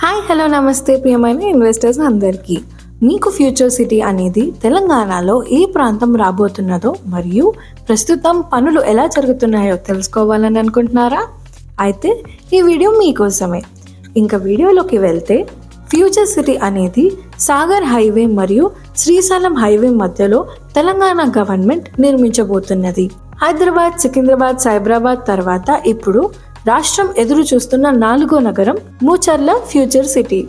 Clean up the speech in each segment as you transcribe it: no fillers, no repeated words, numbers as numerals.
Hi hello నమస్తే ప్రియమైన investors అందరికీ. మీకు ఫ్యూచర్ సిటీ అనేది తెలంగాణలో ఏ ప్రాంతం రాబోతున్నదో మరియు ప్రస్తుతం పనులు ఎలా జరుగుతున్నాయో తెలుసుకోవాలని అనుకుంటున్నారా? అయితే ఈ వీడియో మీకోసమే. ఇంకా వీడియోలోకి వెళ్తే, ఫ్యూచర్ సిటీ అనేది సాగర్ హైవే మరియు శ్రీశైలం హైవే మధ్యలో తెలంగాణ గవర్నమెంట్ నిర్మించబోతున్నది. హైదరాబాద్, సికింద్రాబాద్, సైబరాబాద్ తర్వాత ఇప్పుడు రాష్ట్రం ఎదురు చూస్తున్న 4వ నగరం ముచర్ల ఫ్యూచర్ సిటీ.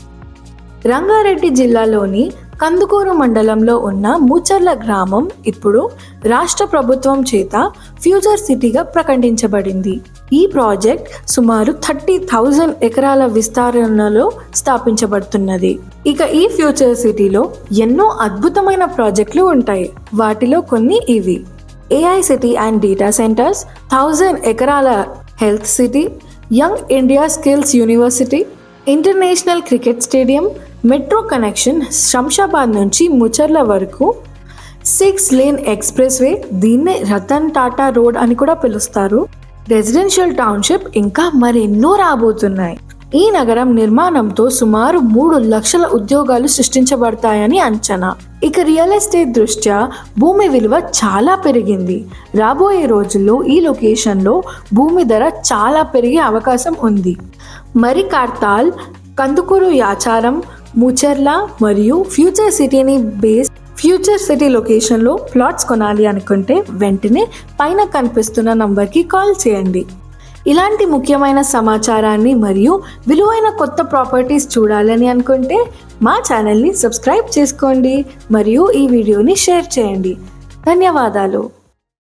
రంగారెడ్డి జిల్లాలోని కందుకూరు మండలంలో ఉన్న ముచర్ల గ్రామం ఇప్పుడు రాష్ట్ర ప్రభుత్వం చేత ఫ్యూచర్ సిటీగా ప్రకటించబడింది. ఈ ప్రాజెక్ట్ సుమారు 30,000 ఎకరాల విస్తరణలో స్థాపించబడుతున్నది. ఇక ఈ ఫ్యూచర్ సిటీలో ఎన్నో అద్భుతమైన ప్రాజెక్టులు ఉంటాయి. వాటిలో కొన్ని ఇవి: AI city and data centres, 1000 ఎకరాల health city, young India skills university, international cricket stadium, metro connection Shamshabad నుంచి ముచర్ల వరకు, 6 లేన్ ఎక్స్ప్రెస్ వే, దీన్నే రతన్ టాటా రోడ్ అని కూడా పిలుస్తారు, రెసిడెన్షియల్ టౌన్షిప్, ఇంకా మరెన్నో రాబోతున్నాయి. ఈ నగరం నిర్మాణంతో సుమారు 3 లక్షల ఉద్యోగాలు సృష్టించబడతాయని అంచనా. ఇక రియల్ ఎస్టేట్ దృష్ట్యా భూమి విలువ చాలా పెరిగింది. రాబోయే రోజుల్లో ఈ లొకేషన్లో భూమి ధర చాలా పెరిగే అవకాశం ఉంది. మరి కార్తాల్, కందుకూరు, యాచారం, ముచర్ల మరియు ఫ్యూచర్ సిటీ లొకేషన్లో ప్లాట్స్ కొనాలి అనుకుంటే వెంటనే పైన కనిపిస్తున్న నంబర్కి కాల్ చేయండి. ఇలాంటి ముఖ్యమైన సమాచారాన్ని మరియు విలువైన కొత్త ప్రాపర్టీస్ చూడాలని అనుకుంటే మా ఛానల్ని సబ్స్క్రైబ్ చేసుకోండి మరియు ఈ వీడియోని షేర్ చేయండి. ధన్యవాదాలు.